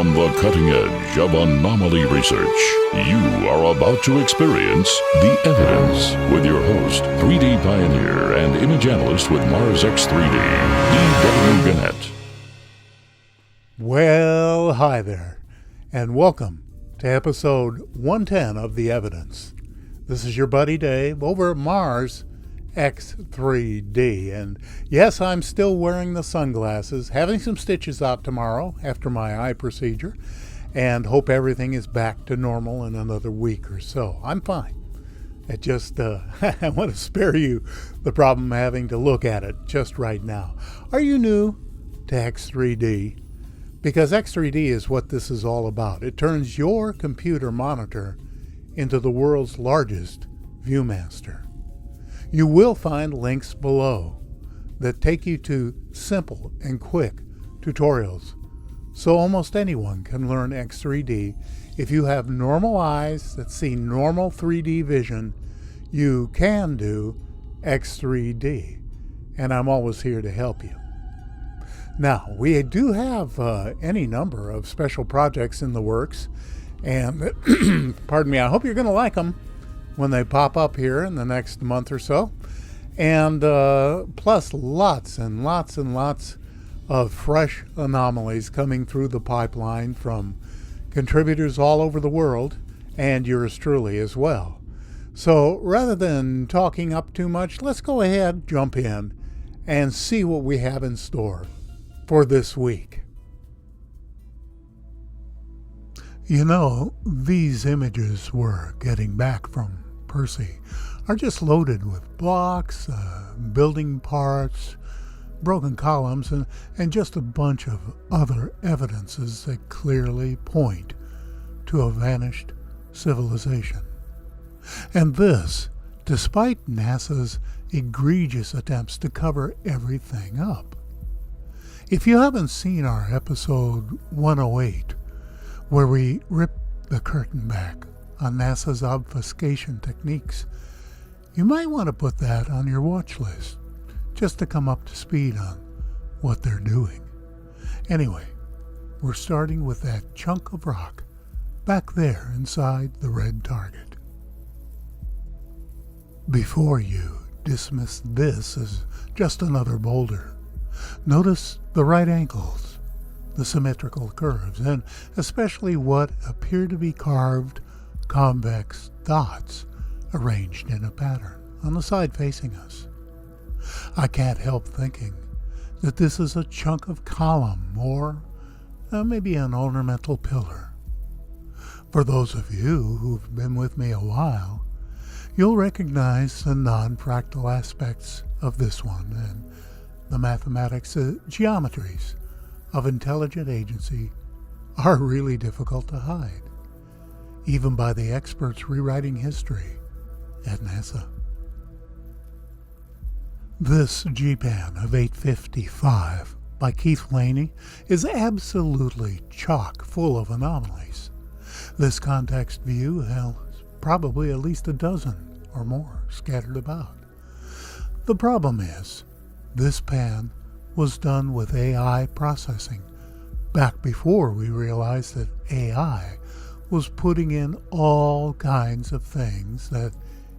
On the cutting edge of anomaly research, you are about to experience The Evidence with your host, 3D pioneer and image analyst with Mars X3D, E.W. Gannett. Well, hi there, and welcome to episode 110 of The Evidence. This is your buddy Dave over at Mars X3D, and yes, I'm still wearing the sunglasses, having some stitches out tomorrow after my eye procedure, and hope everything is back to normal in another week or so. I'm fine. It just, I want to spare you the problem of having to look at it just right now. Are you new to X3D? Because X3D is what this is all about. It turns your computer monitor into the world's largest viewmaster. You will find links below that take you to simple and quick tutorials so almost anyone can learn X3D. If you have normal eyes that see normal 3D vision, you can do X3D, and I'm always here to help you. Now, we do have any number of special projects in the works, and pardon me, I hope you're going to like them when they pop up here in the next month or so. And plus lots and lots and lots of fresh anomalies coming through the pipeline from contributors all over the world, and yours truly as well. So rather than talking up too much, let's go ahead, jump in, and see what we have in store for this week. You know, these images we're getting back from Percy are just loaded with blocks, building parts, broken columns, and just a bunch of other evidences that clearly point to a vanished civilization. And this, despite NASA's egregious attempts to cover everything up. If you haven't seen our episode 108, where we ripped the curtain back on NASA's obfuscation techniques, you might want to put that on your watch list, just to come up to speed on what they're doing. Anyway, we're starting with that chunk of rock back there inside the red target. Before you dismiss this as just another boulder, notice the right angles, the symmetrical curves, and especially what appear to be carved convex dots arranged in a pattern on the side facing us. I can't help thinking that this is a chunk of column or maybe an ornamental pillar. For those of you who've been with me a while, you'll recognize the non-fractal aspects of this one and the mathematics, geometries of intelligent agency are really difficult to hide, even by the experts rewriting history at NASA. This GPAN of 855 by Keith Laney is absolutely chock full of anomalies. This context view has probably at least a dozen or more scattered about. The problem is, this pan was done with AI processing back before we realized that AI was putting in all kinds of things that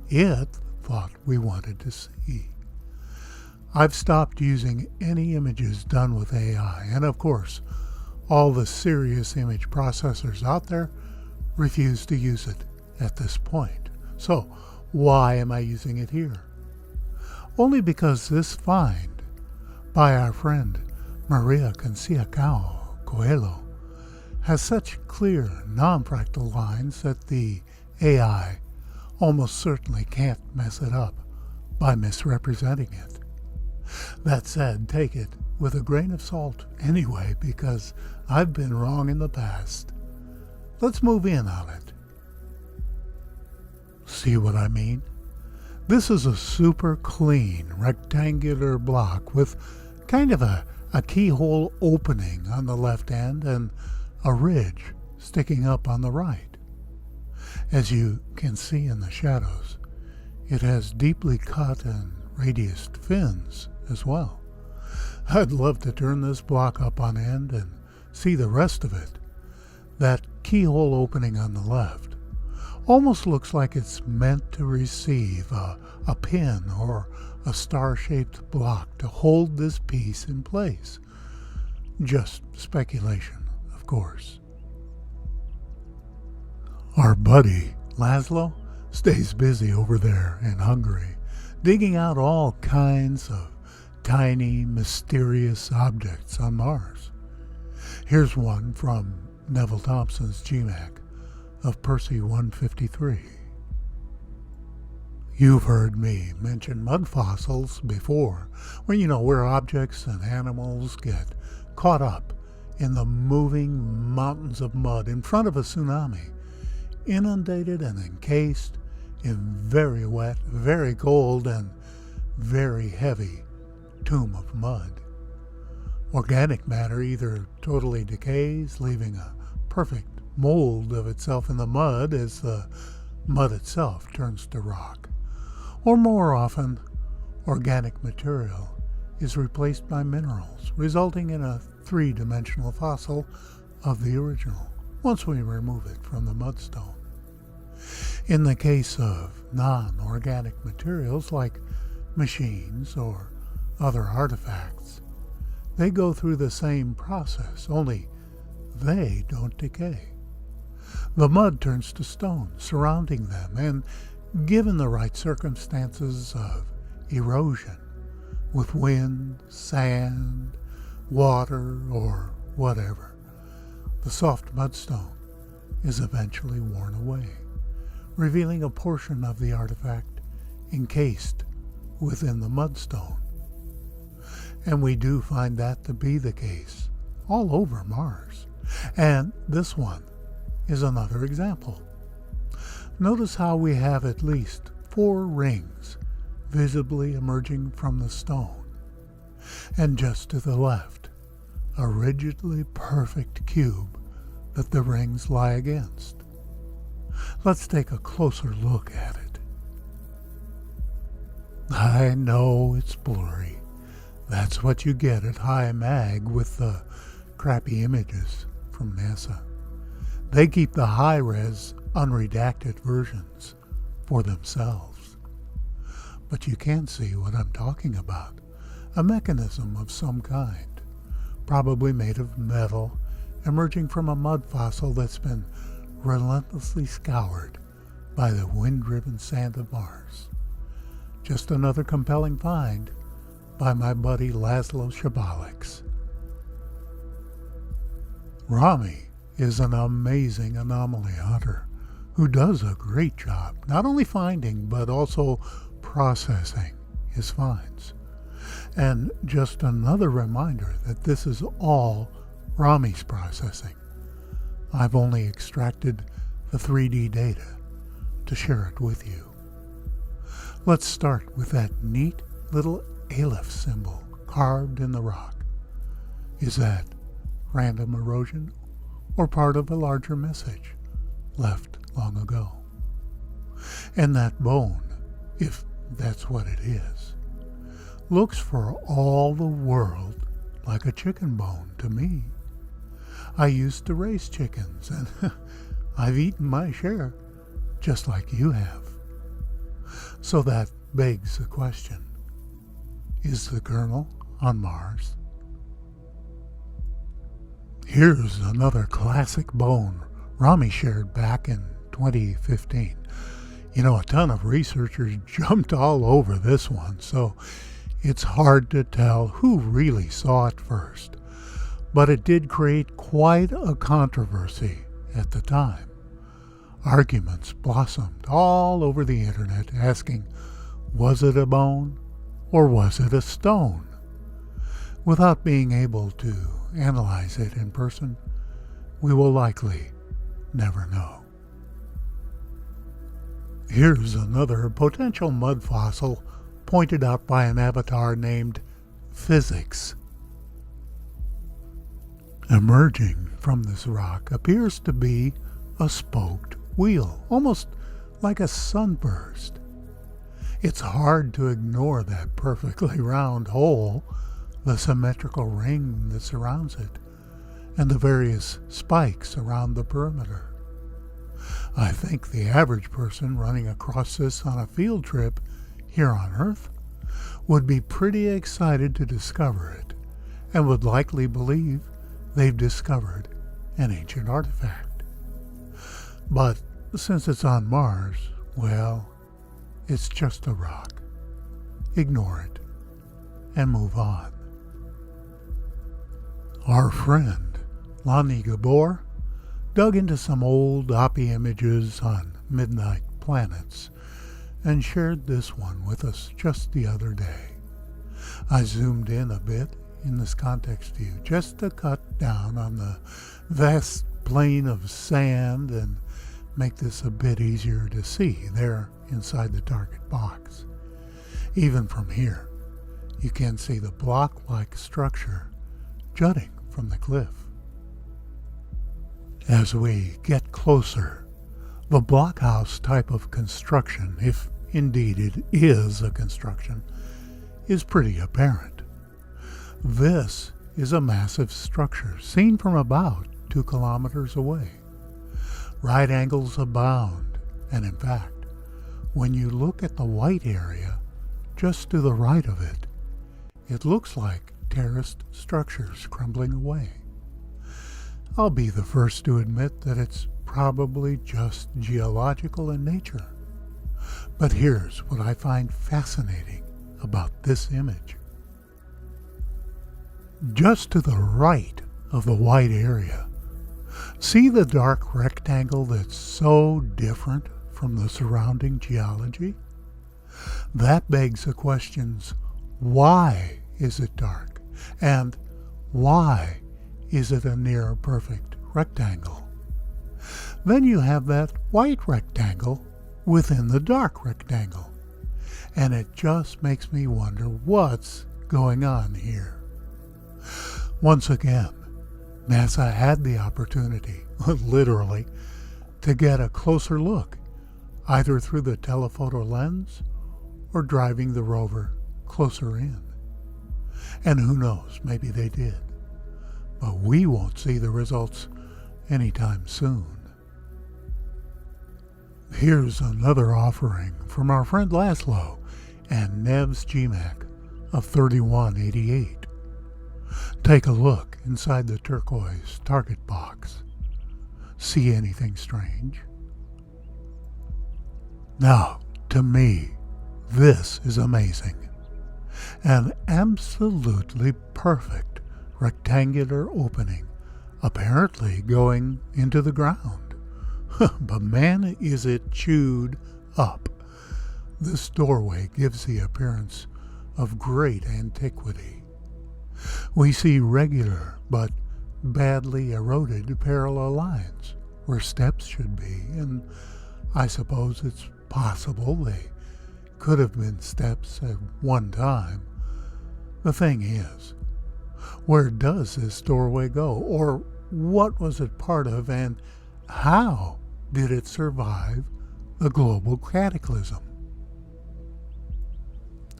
it thought we wanted to see. I've stopped using any images done with AI, and of course, all the serious image processors out there refuse to use it at this point. So, why am I using it here? Only because this find by our friend Maria Conceição Coelho has such clear non-fractal lines that the AI almost certainly can't mess it up by misrepresenting it. That said, take it with a grain of salt anyway, because I've been wrong in the past. Let's move in on it. See what I mean? This is a super clean rectangular block with kind of a keyhole opening on the left end and a ridge sticking up on the right. As you can see in the shadows, it has deeply cut and radiused fins as well. I'd love to turn this block up on end and see the rest of it, That keyhole opening on the left almost looks like it's meant to receive a pin or a star-shaped block to hold this piece in place. Just speculation, of course. Our buddy, Laszlo, stays busy over there in Hungary, digging out all kinds of tiny, mysterious objects on Mars. Here's one from Neville Thompson's GMAC of Percy 153. You've heard me mention mud fossils before, where objects and animals get caught up in the moving mountains of mud in front of a tsunami, inundated and encased in very wet, very cold, and very heavy tomb of mud. Organic matter either totally decays, leaving a perfect mold of itself in the mud as the mud itself turns to rock, or more often, organic material is replaced by minerals, resulting in a three-dimensional fossil of the original, once we remove it from the mudstone. In the case of non-organic materials like machines or other artifacts, they go through the same process, only they don't decay. The mud turns to stone surrounding them, and given the right circumstances of erosion, with wind, sand, water, or whatever, the soft mudstone is eventually worn away, revealing a portion of the artifact encased within the mudstone. And we do find that to be the case all over Mars. And this one is another example. Notice how we have at least 4 rings visibly emerging from the stone, and just to the left, a rigidly perfect cube that the rings lie against. Let's take a closer look at it. I know it's blurry. That's what you get at High Mag with the crappy images from NASA. They keep the high-res, unredacted versions for themselves. But you can see what I'm talking about. A mechanism of some kind, probably made of metal, emerging from a mud fossil that's been relentlessly scoured by the wind-driven sand of Mars. Just another compelling find by my buddy Laszlo Shabalix. Rami is an amazing anomaly hunter who does a great job not only finding but also processing his finds. And just another reminder that this is all Rami's processing. I've only extracted the 3D data to share it with you. Let's start with that neat little Aleph symbol carved in the rock. Is that random erosion or part of a larger message left long ago? And that bone, if that's what it is, looks for all the world like a chicken bone to me. I used to raise chickens, and I've eaten my share, just like you have. So that begs the question, is the kernel on Mars? Here's another classic bone Rami shared back in 2015. A ton of researchers jumped all over this one, so it's hard to tell who really saw it first. But it did create quite a controversy at the time. Arguments blossomed all over the internet asking, was it a bone or was it a stone? Without being able to analyze it in person, we will likely never know. Here's another potential mud fossil pointed out by an avatar named Physics. Emerging from this rock appears to be a spoked wheel, almost like a sunburst. It's hard to ignore that perfectly round hole, the symmetrical ring that surrounds it, and the various spikes around the perimeter. I think the average person running across this on a field trip here on Earth would be pretty excited to discover it, and would likely believe they've discovered an ancient artifact. But since it's on Mars, well, it's just a rock. Ignore it and move on. Our friend Lonnie Gabor dug into some old OPI images on midnight planets and shared this one with us just the other day. I zoomed in a bit in this context view just to cut down on the vast plain of sand and make this a bit easier to see there inside the target box. Even from here, you can see the block-like structure jutting from the cliff. As we get closer, the blockhouse type of construction, if indeed it is a construction, is pretty apparent. This is a massive structure seen from about 2 kilometers away. Right angles abound, and in fact, when you look at the white area just to the right of it, it looks like terraced structures crumbling away. I'll be the first to admit that it's probably just geological in nature. But here's what I find fascinating about this image. Just to the right of the white area, see the dark rectangle that's so different from the surrounding geology? That begs the questions, why is it dark? And why is it a near perfect rectangle? Then you have that white rectangle within the dark rectangle. And it just makes me wonder what's going on here. Once again, NASA had the opportunity, literally, to get a closer look, either through the telephoto lens or driving the rover closer in. And who knows, maybe they did. But we won't see the results anytime soon. Here's another offering from our friend Laszlo and Nev's GMAC of 3188. Take a look inside the turquoise target box. See anything strange? Now, to me, this is amazing. An absolutely perfect rectangular opening, apparently going into the ground. But man, is it chewed up. This doorway gives the appearance of great antiquity. We see regular but badly eroded parallel lines where steps should be, and I suppose it's possible they could have been steps at one time. The thing is, where does this doorway go, or what was it part of, and how did it survive the global cataclysm?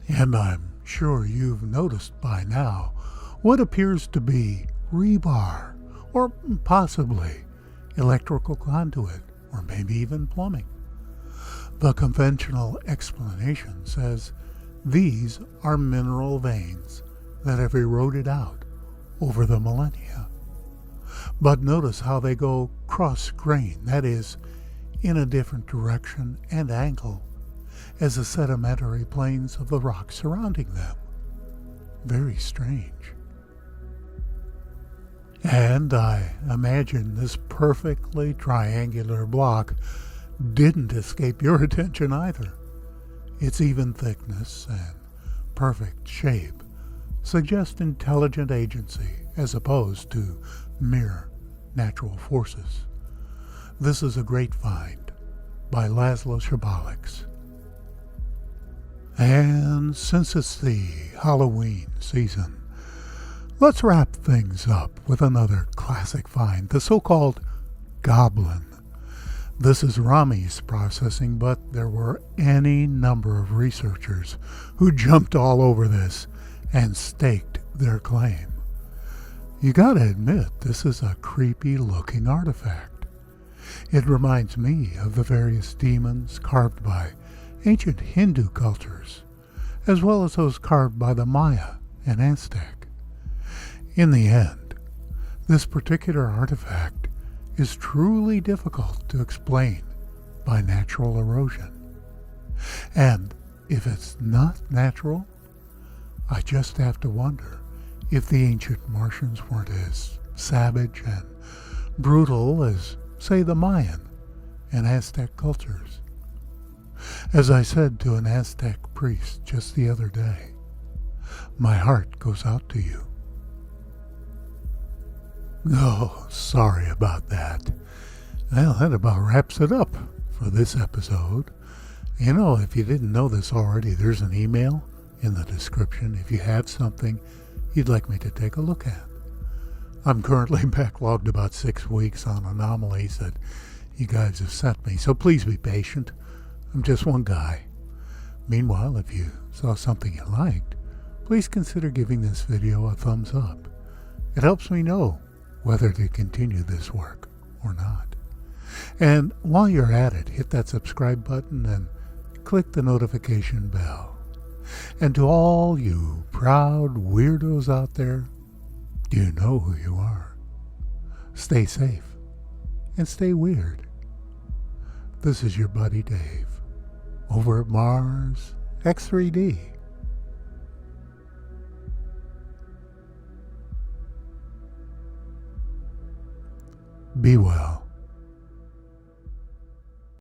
And I'm sure you've noticed by now what appears to be rebar, or possibly electrical conduit, or maybe even plumbing. The conventional explanation says these are mineral veins that have eroded out over the millennia. But notice how they go cross-grain, that is, in a different direction and angle as the sedimentary planes of the rock surrounding them. Very strange. And I imagine this perfectly triangular block didn't escape your attention either. Its even thickness and perfect shape suggest intelligent agency as opposed to mere natural forces. This is a great find by Laszlo Shabaliks. And since it's the Halloween season, let's wrap things up with another classic find, the so-called goblin. This is Rami's processing, but there were any number of researchers who jumped all over this and staked their claim. You gotta admit, this is a creepy looking artifact. It reminds me of the various demons carved by ancient Hindu cultures, as well as those carved by the Maya and Aztec. In the end, this particular artifact is truly difficult to explain by natural erosion. And if it's not natural, I just have to wonder if the ancient Martians weren't as savage and brutal as, say, the Mayan and Aztec cultures. As I said to an Aztec priest just the other day, my heart goes out to you. Oh, sorry about that. Well, that about wraps it up for this episode. You know, if you didn't know this already, there's an email in the description if you have something you'd like me to take a look at. I'm currently backlogged about 6 weeks on anomalies that you guys have sent me, so please be patient. I'm just one guy. Meanwhile, if you saw something you liked, please consider giving this video a thumbs up. It helps me know whether to continue this work or not. And while you're at it, hit that subscribe button and click the notification bell. And to all you proud weirdos out there, you know who you are. Stay safe and stay weird. This is your buddy Dave, over at Mars X3D. Be well.